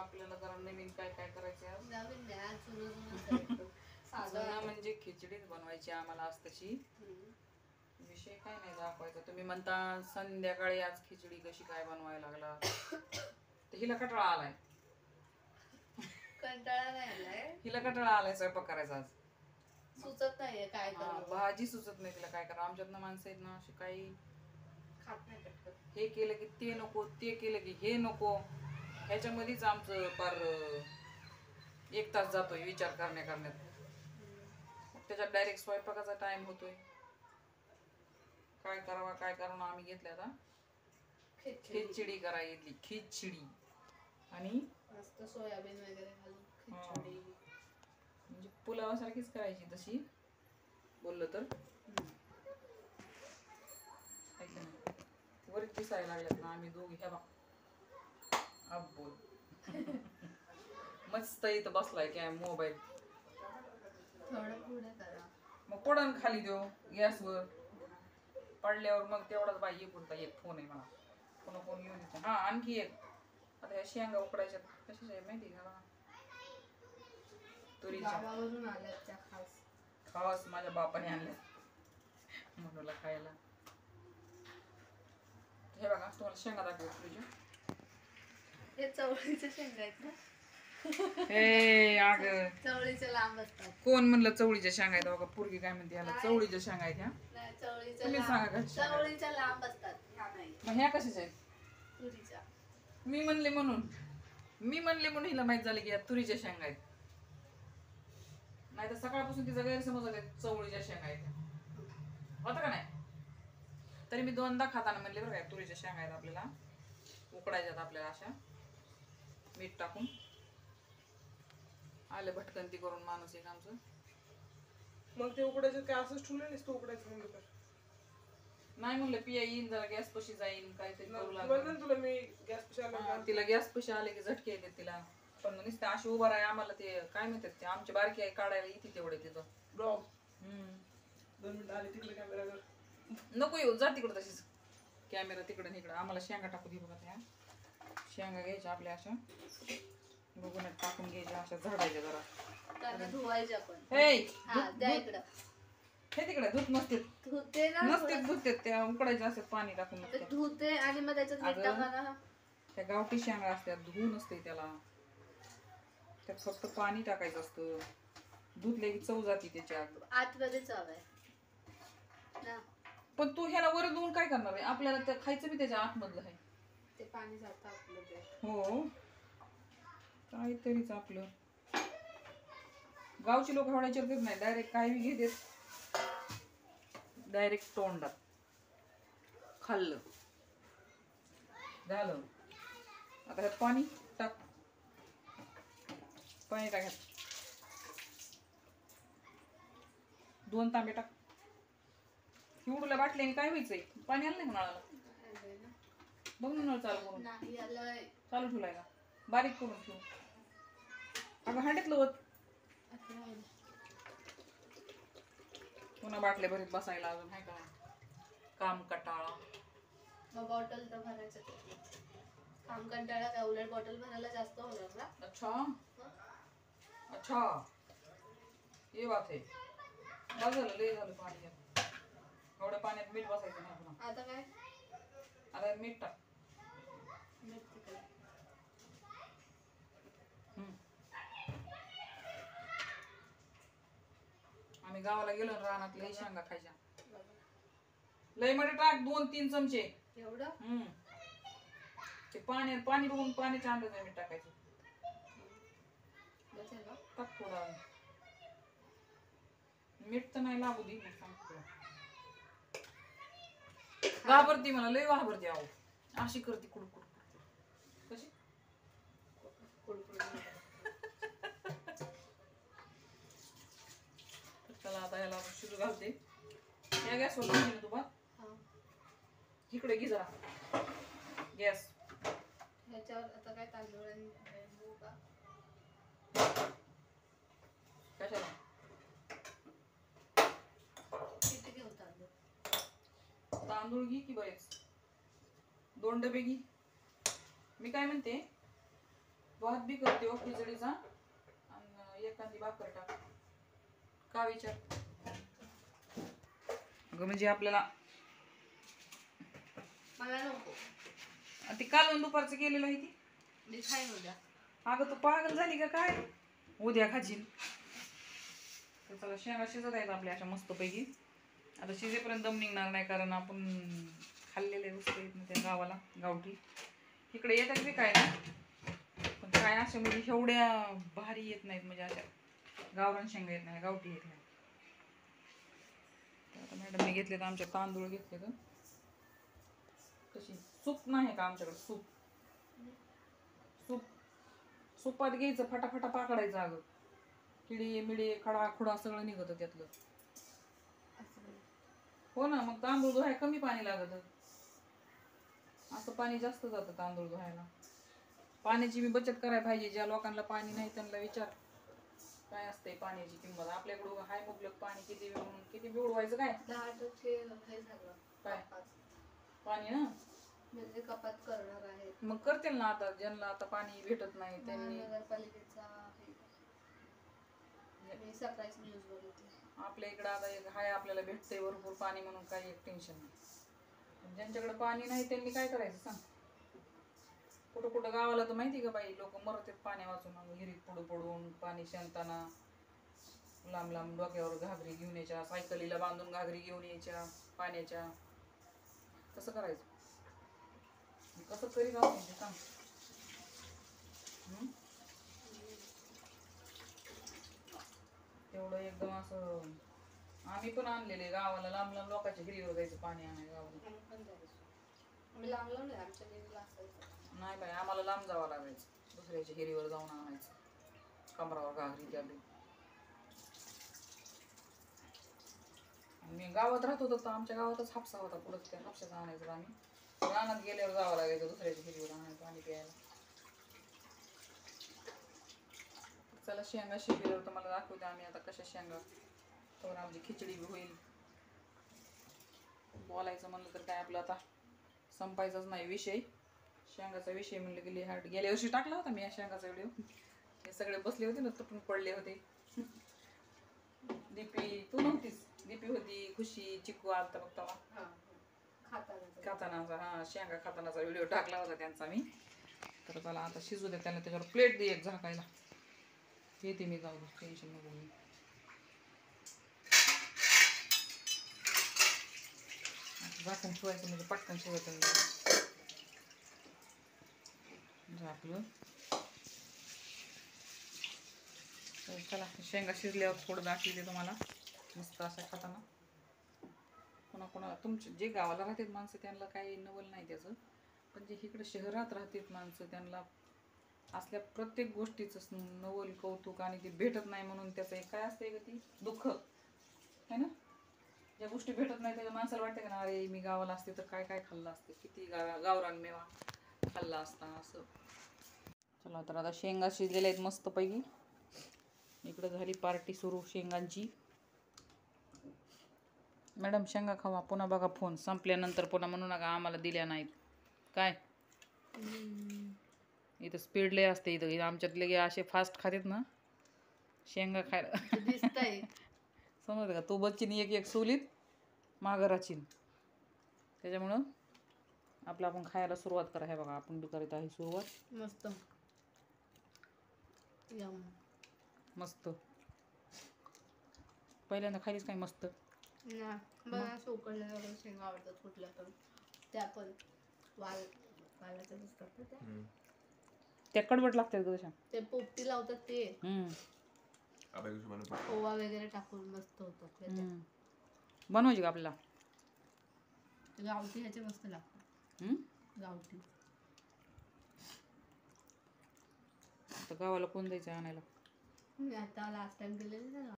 आपल्याला जरा नवीन काय काय करायचं आज. नवीन नाही, आज जुनं साधं म्हणजे खिचडीच बनवायची आम्हाला आज तशी. विषय काय नाही दाखवायचा. तुम्ही म्हणता संध्याकाळी आज खिचडी कशी काय बनवायला लागला, तर हिला कटाळा आलाय. कंटाळा नाही आलाय, हिला कटाळा आलाय स्वयंपाक करायचा आज. सुचत नाहीये काय करावं. भाजी सुचत नाही तिला काय करा. आमच्यात ना माणसं आहेत ना अशी काही खात नाही पटकन. हे केलं की ते नको, ते केलं की हे नको, ह्याच्यामध्येच आमचं पार 1 तास जातोय विचार करण्यात. त्याच्यात डायरेक्ट स्वयंपाकाचा टाइम होतोय. काय करावा काय करून आम्ही घेतल्या आता खिचडी करायची. खिचडी आणि मस्त सोयाबीन वगैरे घालून खिचडी, म्हणजे पुलावासारखीच करायची तशी बोललं तर. वरच दिसायला लागल्यात ना आम्ही दोघी. ह्या बा अब बोल. मस्त इथं बसलाय काय मोबाईल. थोडं पुढे करा. मग पडन खाली देऊ गॅसवर. पडल्यावर मग तेवढाच बाई पुरता एक फोन आहे मला. पुन्हा फोन घेऊन येतो. हा आणखी एक. आता ह्या शेंगा उकडायच्या कशाच्या आहे माहिती का? तुरीच्या. गावावरून आल्यात त्या खास. खास माझ्या बापाने आणल्या म्हणूला खायला. हे बघा तुम्हाला शेंगा दाखवतो तुरीच्या. हे चवळीच्या शेंगा आहेत ना? हे अग चवळीच्या लांब असतात. कोण म्हणलं चवळीच्या शेंगा आहेत? बघा पोरगी काय म्हणते याला चवळीच्या शेंगा आहेत. ह्या नाही, चवळीच्या तुम्ही सांगा कशा. चवळीच्या लांब असतात, ह्या नाही. मग ह्या कशाच्या आहेत? तुरीच्या. मी म्हणले म्हणून हिला माहित झालं की या तुरीच्या शेंगा आहेत. नाही तर सकाळपासून तिचा गैरसमज होता चवळीच्या शेंगा आहेत होता का नाही. तरी मी 2दा खाताना म्हणले बरं काय तुरीच्या शेंगा आहेत आपल्याला उकडायच्यात आपल्याला अशा मीठ टाकून. आले भटकंती करून माणूस एक आमचं. मग ते उकडायचं काय असंच ठेवलं नसतं उकडायचं म्हणलं तर. नाही म्हणलं पिया येईन जरा गॅस पशी जाईन काहीतरी करू म्हणलं लागलं. तुला मी गॅस पशी आला तिला गॅस पशी आले की झटके येते तिला. पण नुसतं अशी उभा राहा आम्हाला ते काय म्हणतात ते आमची बारकी आहे काढायला येते तेवढे तिथं. ब्लॉग 2 मिनिटं आली तिकडे कॅमेरावर. नको येऊ जा तिकडं तशीच कॅमेरा तिकडं इकडं. आम्हाला शेंगा टाकू दे बघा. त्या शेंगा घ्यायच्या आपल्या अशा बघून टाकून घ्यायच्या अशा झाडायच्या जरा. त्यांना धुवायच्या पण. हे द्या इकडं. हे तिकडे धूत नसते धुते ना, धुते त्या उकडायच्या असतात पाणी टाकून. धुते आणि मग त्याच्यात मीठ टाका ना. त्या गावठी शेंगा असतात धुवू नसते त्याला. त्यात फक्त पाणी टाकायचं असतं. धुतले की चव जाते त्याच्या आतमध्ये चव आहे ना. पण तू ह्याला वर धुवून काय करणार आहे? आपल्याला ते खायचं बी त्याच्या आतमधलं आहे. ते पाणी जातं आपलं ते. हो काहीतरीच आपलं. गावची लोक हवडायच्या करत नाही. डायरेक्ट काय बी घेतात डायरेक्ट तोंडात. खाल्लं झालं. आता ह्यात पाणी टाक. पाणी टाक. 2 तांबे टाक. एवढूला बाटल्याने काय व्हायचंय? पाणी आलं नाही नळाला. बघ ना नळ चालू करून. नाही आलंय. चालू ठेवलाय का? बारीक करून ठेवू. अगं हांड्यात लवत. पुन्हा बाटल्या भरीत बसायला अजून आहे का काम कटाळा. मग बॉटल तर भरायचं. काम कंटाळा काय उलट बॉटल भरायला जास्त होणार ना. अच्छा ये बात आहे. झालं लय झालं पाणी. एवढ्या पाण्यात मीठ बसायचं नाही पुन्हा. आता काय? आता मीठ टाक. मीठ तिकडे. आम्ही गावाला गेलो रानात लय शेंगा खायच्या. लय मध्ये टाक 2-3 चमचे. एवढं ते पाणी बघून पाण्याच्या अंदाजाने मीठ टाकायचं. टाक थोडं. मीठ तर नाही लागू दे. घाबरती मला लय घाबरती. आहो अशी करते कुडकुड कशी. चला आता ह्याला शिजू घालते. या गॅसवर घे तू बा. इकडे घे जरा गॅस. ह्याच्यावर आता काय तांदूळ आणि गहू का? कशाला? किती घेऊ तांदूळ? तांदूळ घे की बरेच. 2 डबे घे. मी काय म्हणते भात बी करते हो खिचडीचा आणि एखादी भाकर टाक का विचार. अगं म्हणजे आपल्याला मला नको. ती कालवण दुपारचं केलेलं आहे ती. मी खाईन उद्या. अगं तू पागल झाली का काय. उद्या खाजील. तर चला शेंगा शिजत आहेत आपल्या अशा मस्तपैकी. आता शिजेपर्यंत दम निघणार नाही कारण आपण खाल्लेले वस्तू आहेत ना त्या गावाला गावठी इकडे येतात बी काय ना पण काय अशा म्हणजे एवढ्या भारी येत नाहीत म्हणजे अशा गावरान शेंगा येत नाही गावठी येत नाही. तर आता मॅडमने घेतले तर आमच्या तांदूळ घेतले तर कशी सूप नाही का आमच्याकडे सूप सूप सुपात घ्यायचं फटाफटा पाकडायचं अगं किडी मिडी खडा खुडा सगळं निघतं त्यातलं. हो ना मग तांदूळ धुवायला कमी पाणी लागत असं पाणी जास्त जातं तांदूळ धुवायला. पाण्याची मी बचत करायला पाहिजे. ज्या लोकांना पाणी नाही त्यांना विचार काय असते पाण्याची किंमत. आपल्याकडं हाय मुबलक पाणी किती बिवडवायचं काय 10% हे झालं काय कपात. पाणी ना म्हणजे कपात करणार आहेत. मग करतील ना आता ज्यांना आता पाणी भेटत नाही त्यांनी. महानगरपालिकेचा मी सकाळीच न्यूज बघितली. आपल्या इकडं आता एक हाय आपल्याला भेटतंय भरपूर पाणी म्हणून काही एक टेन्शन नाही. ज्यांच्याकडे पाणी नाही त्यांनी काय करायचं सांग. कुठं कुठं गावाला तर माहिती का बाई लोक मरतात पाणी वाचून विहिरीत पुढं पडून पाणी शांताना लांब लांब डोक्यावर घागरी घेऊन यायच्या सायकलीला बांधून घागरी घेऊन यायच्या पाण्याच्या. कसं करायचं कसं करीत असं ते सांग. तेवढं एकदम असं आम्ही पण आणलेले गावाला लांब लांब लोकांच्या हिरीवर जायचं पाणी आणायला गावाला. आम्ही लांब लांब नाही आमच्या देवीला असायचं. नाही बाई आम्हाला लांब जावं लागायचं दुसऱ्याच्या हिरीवर जाऊन आणायचं कमरावर घागरी त्या. मी गावात राहत होतो तर आमच्या गावातच हापसा होता पुढं त्या हापशाचा आणायचं आम्ही. रानात गेल्यावर जावं लागायचं दुसऱ्याच्या हिरीवर आणायचं पाणी प्यायला. चला शेंगा शिजल्यावर तर मला दाखवते आम्ही आता कशा शेंगा तर आमची खिचडी बी होईल. बोलायचं म्हणलं तर काय आपलं आता संपायचाच नाही विषय. शेंगाचा विषय म्हणलं गेली हाट गेल्या वर्षी टाकला होता मी या शेंगाचा व्हिडिओ. हे सगळे बसले होते ना तुटून पडले होते. दीपी तू नव्हतीस. दीपी होती खुशी चिकू आलता बघ तेव्हा खातानाचा हा शेंगा खातानाचा व्हिडिओ टाकला होता त्यांचा मी. तर त्याला आता शिजू दे त्याला त्याच्यावर प्लेट दे एक झाकायला. येते मी जाऊ टेन्शन नको मी. झाकून ठेवायचं म्हणजे पटकन शिवायचं झाकलं. चला शेंगा शिजल्यावर थोडं दाखवते तुम्हाला मस्त असं खाताना. कोणा तुमचे जे गावाला राहतात माणसं त्यांना काही नवल नाही त्याचं पण जे इकडे शहरात राहतात माणसं त्यांना असल्या प्रत्येक गोष्टीचं नवल कौतुक आणि ते भेटत नाही म्हणून त्याचं एक काय असतंय का ती दुःख है ना. ज्या गोष्टी भेटत नाही त्याच्या माणसाला वाटतं का ना अरे मी गावाला असते तर काय काय खाल्लं असते किती गावरान मेवा खाल्ला असता असं. चला तर आता शेंगा शिजलेल्या आहेत मस्तपैकी. इकडं झाली पार्टी सुरू शेंगांची. मॅडम शेंगा खावा पुन्हा बघा फोन संपल्यानंतर पुन्हा म्हणू नका आम्हाला दिल्या नाहीत काय. इथं स्पीड लय असते इथं आमच्यातले गे असे फास्ट खातात ना शेंगा खायला दिसतंय. समजतं का तू बच्चीनी एक एक सोलीत मागं राचीन. त्याच्यामुळं आपलं आपण खायला सुरुवात करा. हे बघा आपण बी करीत आहे सुरुवात. मस्त मस्त पहिल्यांदा खालीच काय मस्त मला उकडलेल्या शेंगा आवडतात कुठल्या पण त्या पण वालाच्या दिसतात ना त्या कडवट लागतात ग तशा. ते पोपटी लावतात ते ओवा वगैरे टाकून मस्त होतात. बनवायची का आपल्याला गावठी ह्याचे मस्त लागतात. गावठी आता गावाला कोण जायचं आणायला. मी आता लास्ट टाइम गेलेले ना